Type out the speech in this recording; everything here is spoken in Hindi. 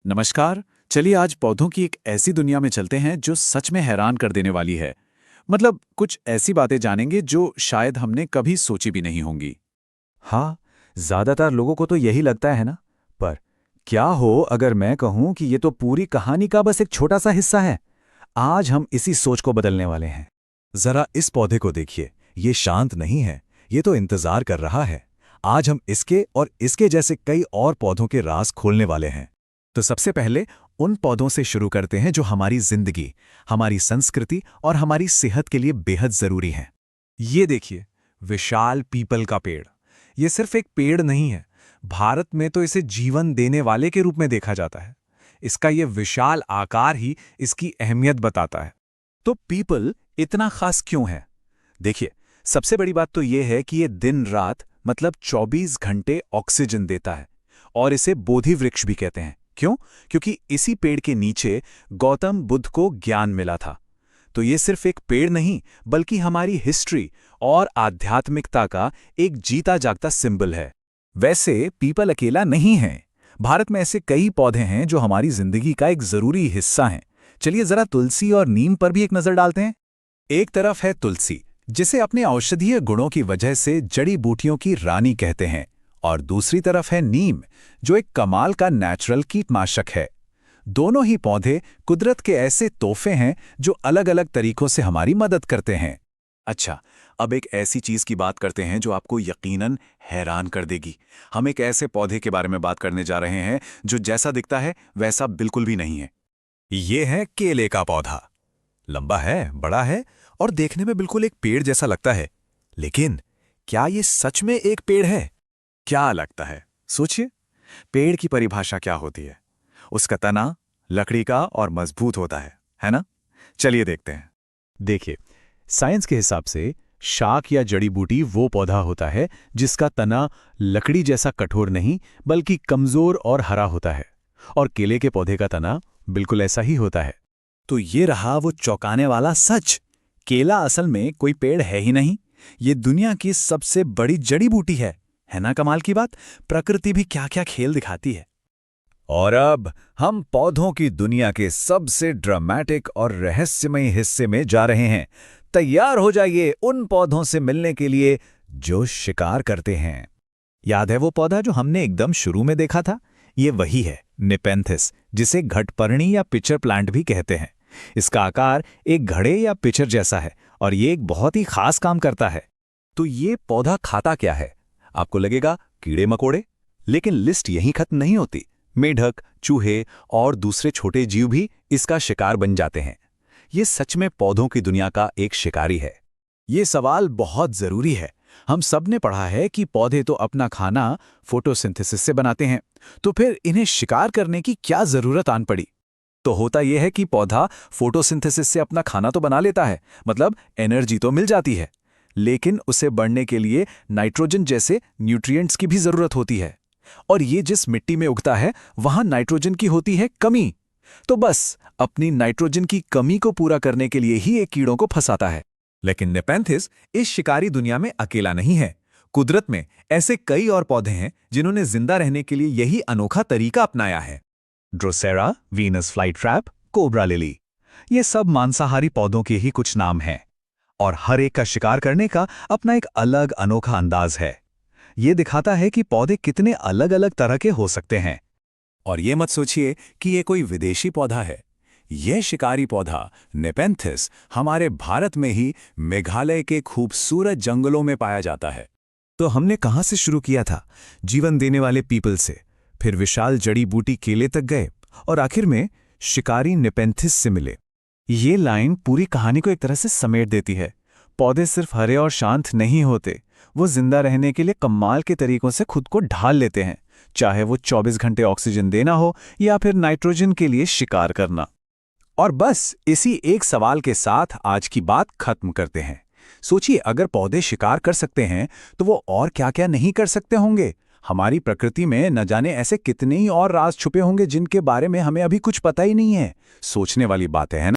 नमस्कार। चलिए आज पौधों की एक ऐसी दुनिया में चलते हैं जो सच में हैरान कर देने वाली है। मतलब कुछ ऐसी बातें जानेंगे जो शायद हमने कभी सोची भी नहीं होंगी। हाँ, ज्यादातर लोगों को तो यही लगता है ना। पर क्या हो अगर मैं कहूं कि ये तो पूरी कहानी का बस एक छोटा सा हिस्सा है। आज हम इसी सोच को बदलने वाले हैं। जरा इस पौधे को देखिए, ये शांत नहीं है, ये तो इंतजार कर रहा है। आज हम इसके और इसके जैसे कई और पौधों के राज खोलने वाले हैं। तो सबसे पहले उन पौधों से शुरू करते हैं जो हमारी जिंदगी, हमारी संस्कृति और हमारी सेहत के लिए बेहद जरूरी हैं। ये देखिए, विशाल पीपल का पेड़। ये सिर्फ एक पेड़ नहीं है, भारत में तो इसे जीवन देने वाले के रूप में देखा जाता है। इसका ये विशाल आकार ही इसकी अहमियत बताता है। तो पीपल इतना खास क्यों है? देखिए, सबसे बड़ी बात तो ये है कि ये दिन रात मतलब 24 घंटे ऑक्सीजन देता है और इसे बोधि वृक्ष भी कहते हैं। क्यों? क्योंकि इसी पेड़ के नीचे गौतम बुद्ध को ज्ञान मिला था। तो ये सिर्फ एक पेड़ नहीं, बल्कि हमारी हिस्ट्री और आध्यात्मिकता का एक जीता जागता सिंबल है। वैसे पीपल अकेला नहीं है। भारत में ऐसे कई पौधे हैं जो हमारी जिंदगी का एक जरूरी हिस्सा हैं। चलिए जरा तुलसी और नीम पर भी एक नजर डालते हैं। एक तरफ है तुलसी, जिसे अपने औषधीय गुणों की वजह से जड़ी बूटियों की रानी कहते हैं, और दूसरी तरफ है नीम, जो एक कमाल का नेचुरल कीटनाशक है। दोनों ही पौधे कुदरत के ऐसे तोहफे हैं जो अलग अलग तरीकों से हमारी मदद करते हैं। अच्छा, अब एक ऐसी चीज की बात करते हैं जो आपको यकीनन हैरान कर देगी। हम एक ऐसे पौधे के बारे में बात करने जा रहे हैं जो जैसा दिखता है वैसा बिल्कुल भी नहीं है। ये है केले का पौधा। लंबा है, बड़ा है और देखने में बिल्कुल एक पेड़ जैसा लगता है। लेकिन क्या ये सच में एक पेड़ है? क्या लगता है? सोचिए, पेड़ की परिभाषा क्या होती है? उसका तना लकड़ी का और मजबूत होता है ना? चलिए देखते हैं। देखिए, साइंस के हिसाब से शाक या जड़ी बूटी वो पौधा होता है जिसका तना लकड़ी जैसा कठोर नहीं बल्कि कमजोर और हरा होता है। और केले के पौधे का तना बिल्कुल ऐसा ही होता है। तो ये रहा वो चौंकाने वाला सच। केला असल में कोई पेड़ है ही नहीं, ये दुनिया की सबसे बड़ी जड़ी बूटी है ना? कमाल की बात, प्रकृति भी क्या क्या खेल दिखाती है। और अब हम पौधों की दुनिया के सबसे ड्रामेटिक और रहस्यमय हिस्से में जा रहे हैं। तैयार हो जाइए उन पौधों से मिलने के लिए जो शिकार करते हैं। याद है वो पौधा जो हमने एकदम शुरू में देखा था? ये वही है, नेपेंथिस, जिसे घटपर्णी या पिचर प्लांट भी कहते हैं। इसका आकार एक घड़े या पिचर जैसा है और ये एक बहुत ही खास काम करता है। तो ये पौधा खाता क्या है? आपको लगेगा कीड़े मकोड़े, लेकिन लिस्ट यहीं खत्म नहीं होती। मेढक, चूहे और दूसरे छोटे जीव भी इसका शिकार बन जाते हैं। ये सच में पौधों की दुनिया का एक शिकारी है। ये सवाल बहुत जरूरी है। हम सब ने पढ़ा है कि पौधे तो अपना खाना फोटोसिंथेसिस से बनाते हैं, तो फिर इन्हें शिकार करने की क्या जरूरत आन पड़ी? तो होता यह है कि पौधा फोटोसिंथेसिस से अपना खाना तो बना लेता है, मतलब एनर्जी तो मिल जाती है, लेकिन उसे बढ़ने के लिए नाइट्रोजन जैसे न्यूट्रिएंट्स की भी जरूरत होती है। और ये जिस मिट्टी में उगता है वहां नाइट्रोजन की होती है कमी। तो बस अपनी नाइट्रोजन की कमी को पूरा करने के लिए ही एक कीड़ों को फंसाता है। लेकिन नेपेंथिस इस शिकारी दुनिया में अकेला नहीं है। कुदरत में ऐसे कई और पौधे हैं जिन्होंने जिंदा रहने के लिए यही अनोखा तरीका अपनाया है। Drosera, Venus flytrap, cobra lily, ये सब मांसाहारी पौधों के ही कुछ नाम हैं और हर एक का शिकार करने का अपना एक अलग अनोखा अंदाज है। ये दिखाता है कि पौधे कितने अलग अलग तरह के हो सकते हैं। और ये मत सोचिए कि ये कोई विदेशी पौधा है। यह शिकारी पौधा नेपेंथिस हमारे भारत में ही मेघालय के खूबसूरत जंगलों में पाया जाता है। तो हमने कहां से शुरू किया था? जीवन देने वाले पीपल से, फिर विशाल जड़ी बूटी केले तक गए और आखिर में शिकारी नेपेंथिस से मिले। ये लाइन पूरी कहानी को एक तरह से समेट देती है। पौधे सिर्फ हरे और शांत नहीं होते, वो जिंदा रहने के लिए कमाल के तरीकों से खुद को ढाल लेते हैं, चाहे वो 24 घंटे ऑक्सीजन देना हो या फिर नाइट्रोजन के लिए शिकार करना। और बस इसी एक सवाल के साथ आज की बात खत्म करते हैं। सोचिए, अगर पौधे शिकार कर सकते हैं तो वो और क्या क्या नहीं कर सकते होंगे? हमारी प्रकृति में न जाने ऐसे कितने ही और राज छुपे होंगे जिनके बारे में हमें अभी कुछ पता ही नहीं है। सोचने वाली बात है ना?